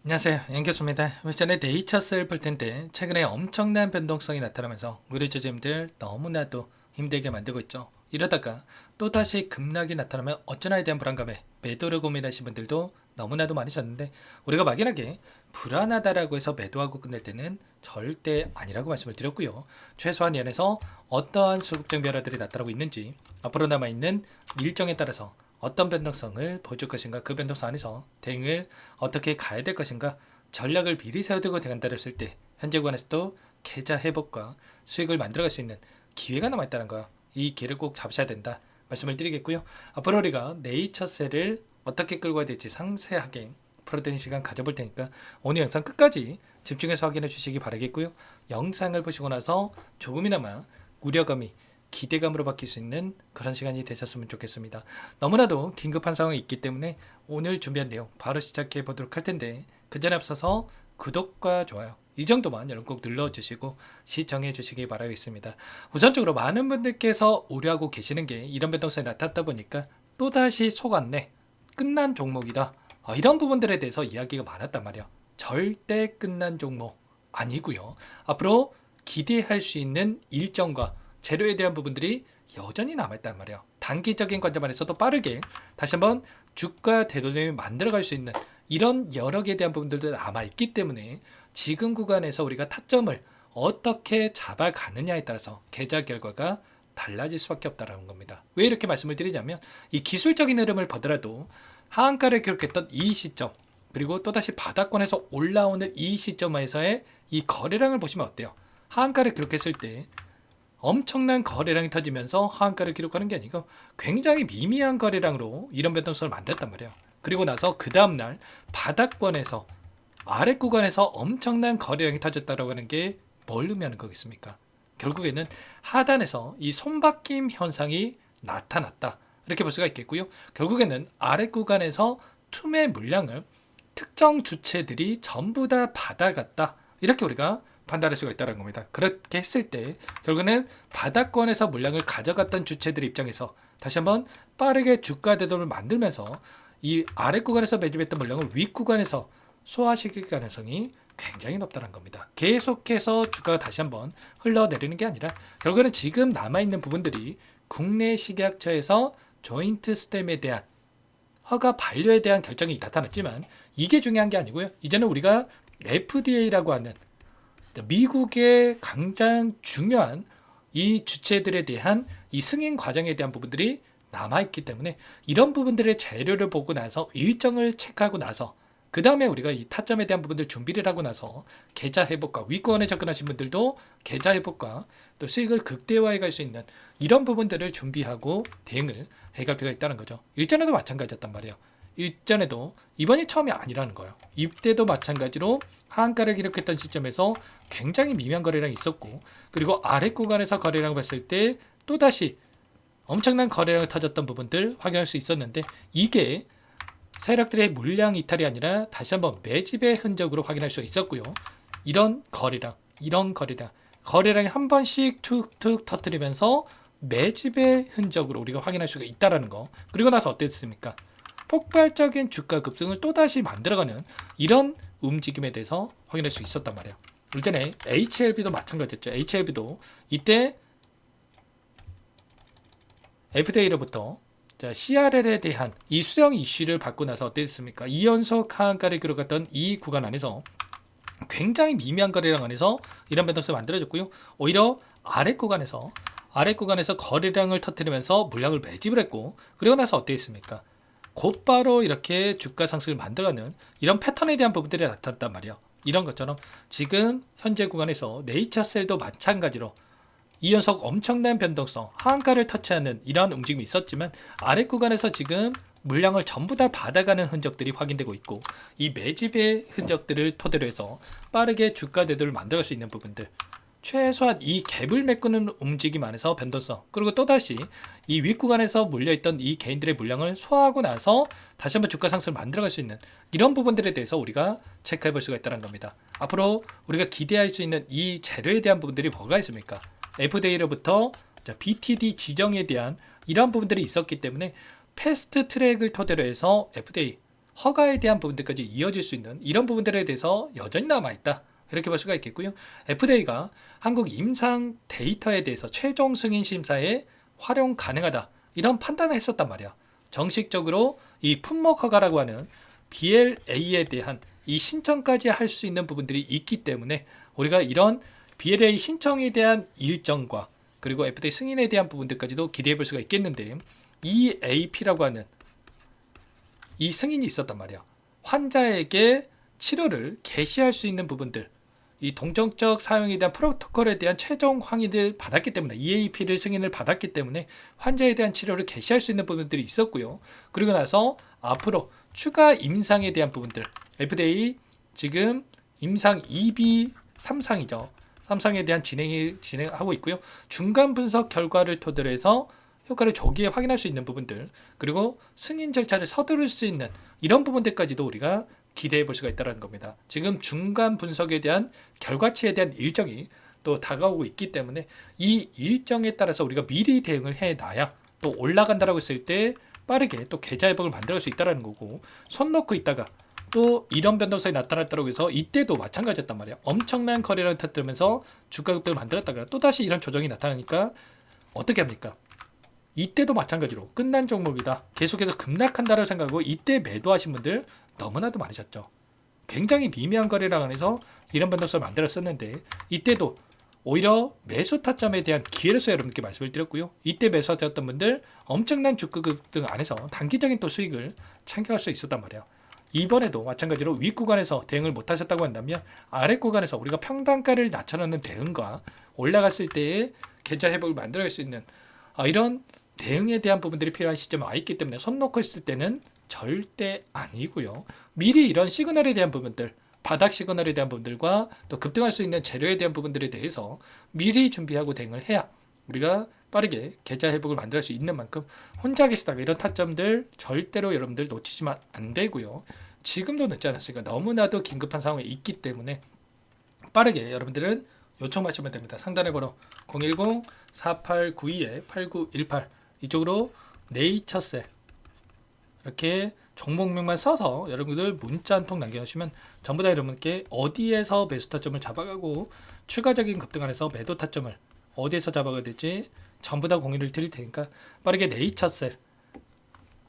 안녕하세요, 연교수입니다. 전에 네이처스를 볼 텐데 최근에 엄청난 변동성이 나타나면서 우리 주주님들 너무나도 힘들게 만들고 있죠. 이러다가 또다시 급락이 나타나면 어쩌나에 대한 불안감에 매도를 고민하신 분들도 너무나도 많으셨는데, 우리가 막연하게 불안하다라고 해서 매도하고 끝낼 때는 절대 아니라고 말씀을 드렸고요. 최소한 연에서 어떠한 수급적 변화들이 나타나고 있는지, 앞으로 남아있는 일정에 따라서 어떤 변동성을 보여줄 것인가, 그 변동성 안에서 대응을 어떻게 가야 될 것인가, 전략을 미리 세워두고 대응한다고 했을 때 현재 구간에서도 계좌 회복과 수익을 만들어갈 수 있는 기회가 남아있다는 거, 이 기회를 꼭 잡으셔야 된다 말씀을 드리겠고요. 앞으로 우리가 네이처셀을 어떻게 끌고 가야 될지 상세하게 풀어드리는 시간 가져볼 테니까 오늘 영상 끝까지 집중해서 확인해 주시기 바라겠고요. 영상을 보시고 나서 조금이나마 우려감이 기대감으로 바뀔 수 있는 그런 시간이 되셨으면 좋겠습니다. 너무나도 긴급한 상황이 있기 때문에 오늘 준비한 내용 바로 시작해 보도록 할 텐데, 그 전에 앞서서 구독과 좋아요 이 정도만 여러분 꼭 눌러주시고 시청해 주시기 바라겠습니다. 우선적으로 많은 분들께서 우려하고 계시는 게, 이런 변동성이 나타났다 보니까 또다시 속았네, 끝난 종목이다, 이런 부분들에 대해서 이야기가 많았단 말이야. 절대 끝난 종목 아니고요. 앞으로 기대할 수 있는 일정과 재료에 대한 부분들이 여전히 남아있단 말이에요. 단기적인 관점에서도 빠르게 다시 한번 주가 되돌림을 만들어갈 수 있는 이런 여력에 대한 부분들도 남아있기 때문에 지금 구간에서 우리가 타점을 어떻게 잡아가느냐에 따라서 계좌 결과가 달라질 수밖에 없다는 겁니다. 왜 이렇게 말씀을 드리냐면, 이 기술적인 흐름을 보더라도 하한가를 기록했던 이 시점, 그리고 또다시 바닥권에서 올라오는 이 시점에서의 이 거래량을 보시면 어때요? 하한가를 기록했을 때 엄청난 거래량이 터지면서 하한가를 기록하는 게 아니고 굉장히 미미한 거래량으로 이런 변동성을 만들었단 말이에요. 그리고 나서 그 다음날 바닥권에서 아래 구간에서 엄청난 거래량이 터졌다고 하는 게 뭘 의미하는 거겠습니까? 결국에는 하단에서 이 손바뀜 현상이 나타났다, 이렇게 볼 수가 있겠고요. 결국에는 아래 구간에서 투매 물량을 특정 주체들이 전부 다 받아갔다, 이렇게 우리가 판단할 수가 있다는 겁니다. 그렇게 했을 때 결국에는 바닥권에서 물량을 가져갔던 주체들 입장에서 다시 한번 빠르게 주가 대도를 만들면서 이 아래 구간에서 매집했던 물량을 윗 구간에서 소화시킬 가능성이 굉장히 높다는 겁니다. 계속해서 주가가 다시 한번 흘러내리는 게 아니라 결국에는 지금 남아있는 부분들이 국내 식약처에서 조인트 스템에 대한 허가 반려에 대한 결정이 나타났지만 이게 중요한 게 아니고요. 이제는 우리가 FDA라고 하는 미국의 가장 중요한 이 주체들에 대한 이 승인 과정에 대한 부분들이 남아있기 때문에 이런 부분들의 재료를 보고 나서 일정을 체크하고 나서 그 다음에 우리가 이 타점에 대한 부분들 준비를 하고 나서 계좌 회복과 윗구간에 접근하신 분들도 계좌 회복과 또 수익을 극대화해 갈 수 있는 이런 부분들을 준비하고 대응을 해갈 필요가 있다는 거죠. 일전에도 마찬가지였단 말이에요. 일전에도 이번이 처음이 아니라는 거예요. 이때도 마찬가지로 하한가를 기록했던 시점에서 굉장히 미미한 거래량이 있었고, 그리고 아래 구간에서 거래량을 봤을 때 또다시 엄청난 거래량을 터졌던 부분들 확인할 수 있었는데, 이게 세력들의 물량 이탈이 아니라 다시 한번 매집의 흔적으로 확인할 수 있었고요. 이런 거래량이 한 번씩 툭툭 터뜨리면서 매집의 흔적으로 우리가 확인할 수가 있다는 거. 그리고 나서 어땠습니까? 폭발적인 주가 급등을 또다시 만들어가는 이런 움직임에 대해서 확인할 수 있었단 말이에요. 일전에 HLB도 마찬가지였죠. HLB도 이때 FDA로부터 CRL에 대한 이 수령 이슈를 받고 나서 어땠습니까? 2연속 하한가를 기록했던 이 구간 안에서 굉장히 미미한 거래량 안에서 이런 변동성이 만들어졌고요. 오히려 아래 구간에서 거래량을 터뜨리면서 물량을 매집을 했고, 그리고 나서 어땠습니까? 곧바로 이렇게 주가 상승을 만들어가는 이런 패턴에 대한 부분들이 나타났단 말이에요. 이런 것처럼 지금 현재 구간에서 네이처셀도 마찬가지로 2연속 엄청난 변동성, 하한가를 터치하는 이러한 움직임이 있었지만 아래 구간에서 지금 물량을 전부 다 받아가는 흔적들이 확인되고 있고, 이 매집의 흔적들을 토대로 해서 빠르게 주가 대도를 만들어갈 수 있는 부분들, 최소한 이 갭을 메꾸는 움직임 안에서 변동성, 그리고 또다시 이 윗구간에서 물려있던 이 개인들의 물량을 소화하고 나서 다시 한번 주가 상승을 만들어갈 수 있는 이런 부분들에 대해서 우리가 체크해 볼 수가 있다는 겁니다. 앞으로 우리가 기대할 수 있는 이 재료에 대한 부분들이 뭐가 있습니까? FDA로부터 BTD 지정에 대한 이러한 부분들이 있었기 때문에 패스트 트랙을 토대로 해서 FDA 허가에 대한 부분들까지 이어질 수 있는 이런 부분들에 대해서 여전히 남아있다. 이렇게 볼 수가 있겠고요. FDA가 한국 임상 데이터에 대해서 최종 승인 심사에 활용 가능하다. 이런 판단을 했었단 말이야. 정식적으로 이 품목 허가라고 하는 BLA에 대한 이 신청까지 할 수 있는 부분들이 있기 때문에 우리가 이런 BLA 신청에 대한 일정과 그리고 FDA 승인에 대한 부분들까지도 기대해 볼 수가 있겠는데, EAP라고 하는 이 승인이 있었단 말이야. 환자에게 치료를 개시할 수 있는 부분들, 이 동정적 사용에 대한 프로토콜에 대한 최종 확인을 받았기 때문에, EAP를 승인을 받았기 때문에 환자에 대한 치료를 개시할 수 있는 부분들이 있었고요. 그리고 나서 앞으로 추가 임상에 대한 부분들, FDA 지금 임상 2B 3상이죠. 3상에 대한 진행하고 있고요. 중간 분석 결과를 토대로 해서 효과를 조기에 확인할 수 있는 부분들, 그리고 승인 절차를 서두를 수 있는 이런 부분들까지도 우리가 기대해 볼 수가 있다는 겁니다. 지금 중간 분석에 대한 결과치에 대한 일정이 또 다가오고 있기 때문에 이 일정에 따라서 우리가 미리 대응을 해놔야 또 올라간다라고 했을 때 빠르게 또 계좌 회복을 만들어갈 수 있다는 거고, 손 놓고 있다가 또 이런 변동성이 나타났다고 해서 이때도 마찬가지였단 말이야. 엄청난 거래량을 터뜨리면서 주가 급등을 만들었다가 또다시 이런 조정이 나타나니까 어떻게 합니까? 이때도 마찬가지로 끝난 종목이다, 계속해서 급락한다고 생각하고 이때 매도하신 분들 너무나도 많으셨죠. 굉장히 미미한 거래량 안에서 이런 변동성을 만들었었는데, 이때도 오히려 매수 타점에 대한 기회로서 여러분께 말씀을 드렸고요. 이때 매수하셨던 분들 엄청난 주가 급등 안에서 단기적인 또 수익을 챙겨갈 수 있었단 말이에요. 이번에도 마찬가지로 윗 구간에서 대응을 못 하셨다고 한다면 아래 구간에서 우리가 평단가를 낮춰놓는 대응과 올라갔을 때의 계좌 회복을 만들어갈 수 있는 이런 대응에 대한 부분들이 필요한 시점에 와 있기 때문에 손 놓고 있을 때는 절대 아니고요. 미리 이런 시그널에 대한 부분들, 바닥 시그널에 대한 부분들과 또 급등할 수 있는 재료에 대한 부분들에 대해서 미리 준비하고 대응을 해야 우리가 빠르게 계좌 회복을 만들 수 있는 만큼, 혼자 계시다가 이런 타점들 절대로 여러분들 놓치시면 안 되고요. 지금도 늦지 않았으니까 너무나도 긴급한 상황에 있기 때문에 빠르게 여러분들은 요청하시면 됩니다. 상단에 번호 010-4892-8918 이쪽으로 네이처셀 이렇게 종목명만 써서 여러분들 문자 한 통 남겨주시면 전부 다 여러분께 어디에서 매수 타점을 잡아가고 추가적인 급등 안에서 매도 타점을 어디에서 잡아가야 될지 전부 다 공유를 드릴 테니까 빠르게 네이처셀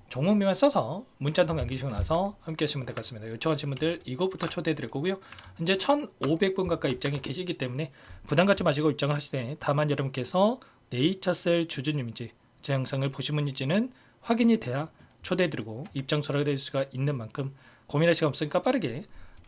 종목명만 써서 문자 한 통 남기시고 나서 함께 하시면 될 것 같습니다. 요청하신 분들 이것부터 초대해 드릴 거고요. 현재 1,500분 가까이 입장이 계시기 때문에 부담 갖지 마시고 입장을 하시되, 다만 여러분께서 네이처셀 주주님인지 제 영상을 보신 분인지는 확인이 돼야 초대해드리고 입장 설하될 수가 있는 만큼 고민할 시간 없으니까 빠르게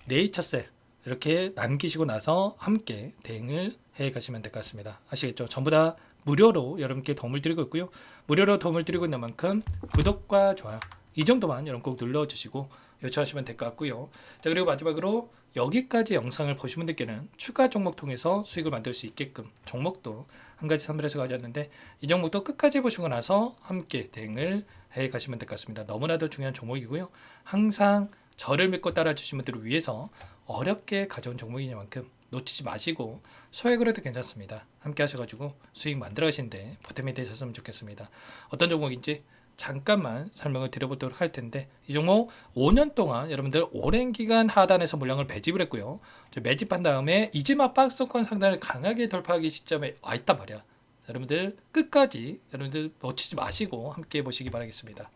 네이처셀 이렇게 남기시고 나서 함께 대응을 해 가시면 될 것 같습니다. 아시겠죠? 전부 다 무료로 여러분께 도움을 드리고 있고요. 무료로 도움을 드리고 있는 만큼 구독과 좋아요 이 정도만 여러분 꼭 눌러주시고 요청하시면 될 것 같고요. 자, 그리고 마지막으로 여기까지 영상을 보신 분들께는 추가 종목 통해서 수익을 만들 수 있게끔 종목도 한 가지 선별해서 가져왔는데, 이 종목도 끝까지 보시고 나서 함께 대응을 해 가시면 될 것 같습니다. 너무나도 중요한 종목이고요. 항상 저를 믿고 따라 주신 분들을 위해서 어렵게 가져온 종목이니만큼 놓치지 마시고 소액으로 해도 괜찮습니다. 함께 하셔가지고 수익 만들어 가시는데 보탬이 되셨으면 좋겠습니다. 어떤 종목인지 잠깐만 설명을 드려보도록 할 텐데, 이 종목 5년 동안 여러분들 오랜 기간 하단에서 물량을 매집을 했고요. 매집한 다음에 이지마 박스권 상단을 강하게 돌파하기 시점에 와 있단 말이야. 여러분들 끝까지 여러분들 놓치지 마시고 함께 보시기 바라겠습니다.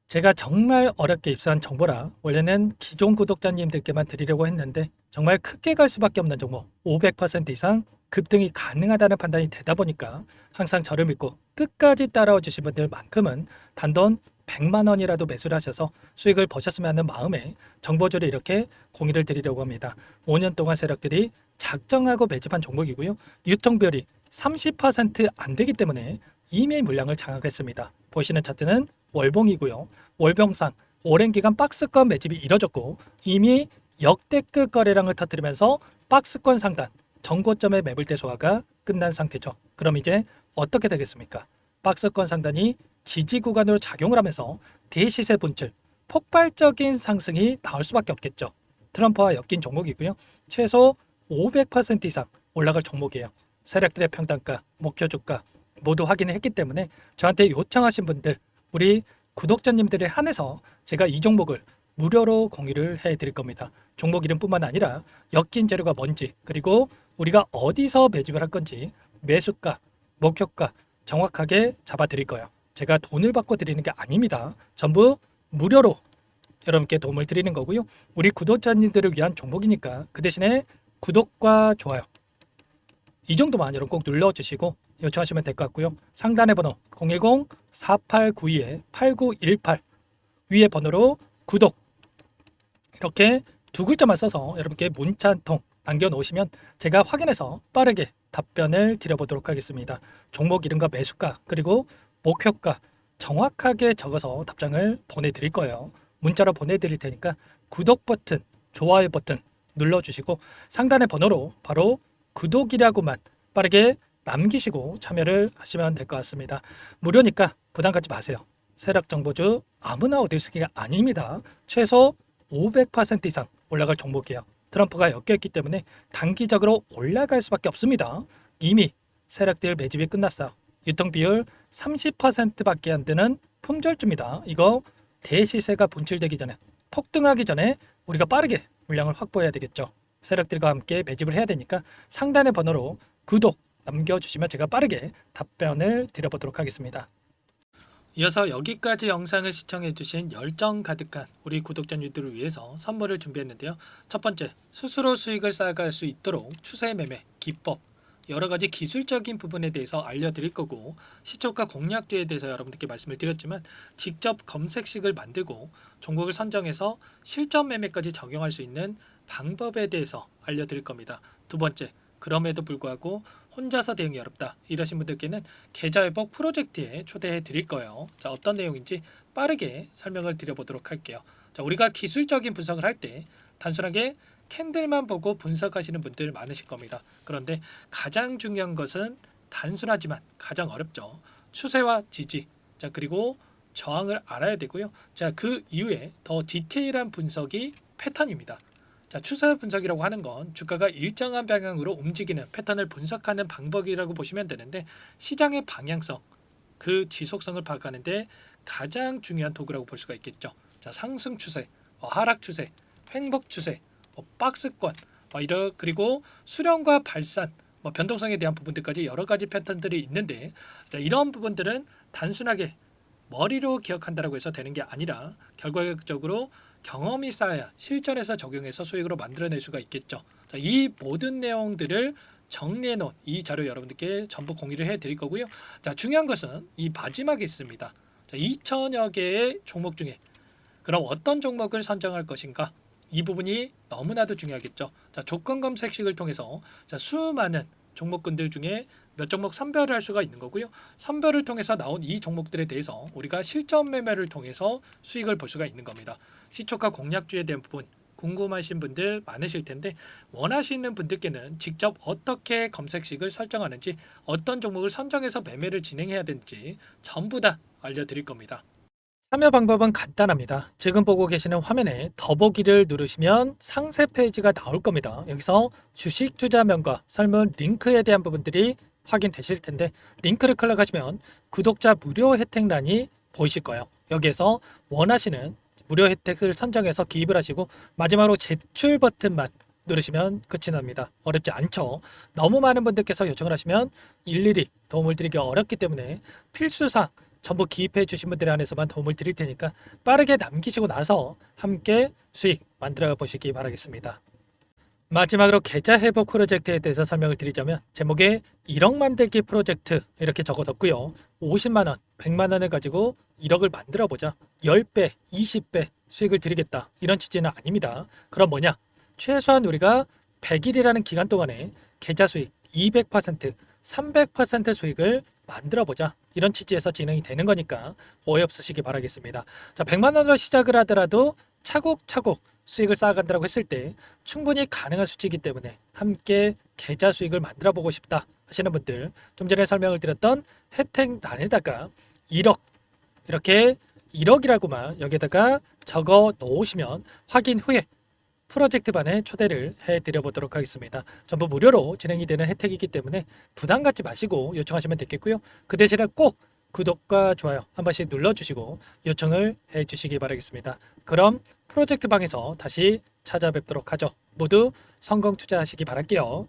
제가 정말 어렵게 입수한 정보라 원래는 기존 구독자님들께만 드리려고 했는데 정말 크게 갈 수밖에 없는 종목, 500% 이상 급등이 가능하다는 판단이 되다 보니까 항상 저를 믿고 끝까지 따라와 주신 분들만큼은 단돈 100만 원이라도 매수를 하셔서 수익을 보셨으면 하는 마음에 정보주를 이렇게 공유를 드리려고 합니다. 5년 동안 세력들이 작정하고 매집한 종목이고요. 유통비율이 30%안 되기 때문에 이미 물량을 장악했습니다. 보시는 차트는 월봉이고요. 월봉상 오랜 기간 박스권 매집이 이뤄졌고 이미 역대급 거래량을 터뜨리면서 박스권 상단 정고점의 매물대 소화가 끝난 상태죠. 그럼 이제 어떻게 되겠습니까? 박스권 상단이 지지 구간으로 작용을 하면서 대시세 분출, 폭발적인 상승이 나올 수밖에 없겠죠. 트럼프와 엮인 종목이고요. 최소 500% 이상 올라갈 종목이에요. 세력들의 평단가, 목표 주가 모두 확인을 했기 때문에 저한테 요청하신 분들, 우리 구독자님들에 한해서 제가 이 종목을 무료로 공유를 해드릴 겁니다. 종목 이름뿐만 아니라 엮인 재료가 뭔지, 그리고 우리가 어디서 매집을 할 건지 매수가, 목표가 정확하게 잡아드릴 거예요. 제가 돈을 받고 드리는 게 아닙니다. 전부 무료로 여러분께 도움을 드리는 거고요. 우리 구독자님들을 위한 종목이니까 그 대신에 구독과 좋아요 이 정도만 여러분 꼭 눌러주시고 요청하시면 될 것 같고요. 상단의 번호 010-4892-8918 위에 번호로 구독 이렇게 두 글자만 써서 여러분께 문자 한 통 남겨놓으시면 제가 확인해서 빠르게 답변을 드려보도록 하겠습니다. 종목 이름과 매수가 그리고 목표가 정확하게 적어서 답장을 보내드릴 거예요. 문자로 보내드릴 테니까 구독 버튼, 좋아요 버튼 눌러주시고 상단의 번호로 바로 구독이라고만 빠르게 남기시고 참여를 하시면 될 것 같습니다. 무료니까 부담 갖지 마세요. 세력정보주 아무나 얻을 수 있는 게 아닙니다. 최소 500% 이상 올라갈 종목이에요. 트럼프가 엮여있기 때문에 단기적으로 올라갈 수밖에 없습니다. 이미 세력들 매집이 끝났어요. 유통비율 30%밖에 안 되는 품절주입니다. 이거 대시세가 분출되기 전에 폭등하기 전에 우리가 빠르게 물량을 확보해야 되겠죠. 세력들과 함께 매집을 해야 되니까 상단의 번호로 구독 남겨주시면 제가 빠르게 답변을 드려보도록 하겠습니다. 이어서 여기까지 영상을 시청해주신 열정 가득한 우리 구독자님들을 위해서 선물을 준비했는데요. 첫 번째, 스스로 수익을 쌓아갈 수 있도록 추세 매매 기법 여러 가지 기술적인 부분에 대해서 알려드릴 거고 시초가 공략주에 대해서 여러분들께 말씀을 드렸지만 직접 검색식을 만들고 종목을 선정해서 실전 매매까지 적용할 수 있는 방법에 대해서 알려드릴 겁니다. 두 번째, 그럼에도 불구하고 혼자서 대응이 어렵다 이러신 분들께는 계좌회복 프로젝트에 초대해 드릴 거예요. 자, 어떤 내용인지 빠르게 설명을 드려보도록 할게요. 자, 우리가 기술적인 분석을 할 때 단순하게 캔들만 보고 분석하시는 분들 많으실 겁니다. 그런데 가장 중요한 것은 단순하지만 가장 어렵죠. 추세와 지지, 자 그리고 저항을 알아야 되고요. 자, 그 이후에 더 디테일한 분석이 패턴입니다. 자, 추세 분석이라고 하는 건 주가가 일정한 방향으로 움직이는 패턴을 분석하는 방법이라고 보시면 되는데 시장의 방향성, 그 지속성을 파악하는데 가장 중요한 도구라고 볼 수가 있겠죠. 자, 상승 추세, 하락 추세, 횡복 추세, 박스권, 그리고 수렴과 발산, 변동성에 대한 부분들까지 여러 가지 패턴들이 있는데 자, 이런 부분들은 단순하게 머리로 기억한다고 해서 되는 게 아니라 결과적으로 경험이 쌓아야 실전에서 적용해서 수익으로 만들어낼 수가 있겠죠. 자, 이 모든 내용들을 정리해 놓은 이 자료 여러분들께 전부 공유를 해 드릴 거고요. 자, 중요한 것은 이 마지막에 있습니다. 자, 2천여 개의 종목 중에 그럼 어떤 종목을 선정할 것인가? 이 부분이 너무나도 중요하겠죠. 자, 조건 검색식을 통해서 자, 수많은 종목군들 중에 몇 종목 선별을 할 수가 있는 거고요. 선별을 통해서 나온 이 종목들에 대해서 우리가 실전 매매를 통해서 수익을 볼 수가 있는 겁니다. 시초가 공략주에 대한 부분 궁금하신 분들 많으실 텐데 원하시는 분들께는 직접 어떻게 검색식을 설정하는지 어떤 종목을 선정해서 매매를 진행해야 되는지 전부 다 알려드릴 겁니다. 참여 방법은 간단합니다. 지금 보고 계시는 화면에 더보기를 누르시면 상세 페이지가 나올 겁니다. 여기서 주식 투자명과 설문 링크에 대한 부분들이 확인되실 텐데 링크를 클릭하시면 구독자 무료 혜택란이 보이실 거예요. 여기에서 원하시는 무료 혜택을 선정해서 기입을 하시고 마지막으로 제출 버튼만 누르시면 끝이 납니다. 어렵지 않죠? 너무 많은 분들께서 요청을 하시면 일일이 도움을 드리기 어렵기 때문에 필수상 전부 기입해 주신 분들 안에서만 도움을 드릴 테니까 빠르게 남기시고 나서 함께 수익 만들어 보시기 바라겠습니다. 마지막으로 계좌 회복 프로젝트에 대해서 설명을 드리자면 제목에 1억 만들기 프로젝트 이렇게 적어뒀고요. 50만 원, 100만 원을 가지고 1억을 만들어 보자. 10배, 20배 수익을 드리겠다. 이런 취지는 아닙니다. 그럼 뭐냐? 최소한 우리가 100일이라는 기간 동안에 계좌 수익 200%, 300% 수익을 만들어 보자. 이런 취지에서 진행이 되는 거니까 오해 없으시기 바라겠습니다. 자, 100만 원으로 시작을 하더라도 차곡차곡 수익을 쌓아간다고 했을 때 충분히 가능한 수치이기 때문에 함께 계좌 수익을 만들어 보고 싶다 하시는 분들 좀 전에 설명을 드렸던 혜택란에다가 1억 이렇게 1억이라고만 여기다가 적어 놓으시면 확인 후에 프로젝트 반에 초대를 해드려 보도록 하겠습니다. 전부 무료로 진행이 되는 혜택이기 때문에 부담 갖지 마시고 요청하시면 되겠고요. 그 대신에 꼭 구독과 좋아요 한 번씩 눌러주시고 요청을 해주시기 바라겠습니다. 그럼 프로젝트 방에서 다시 찾아뵙도록 하죠. 모두 성공 투자하시기 바랄게요.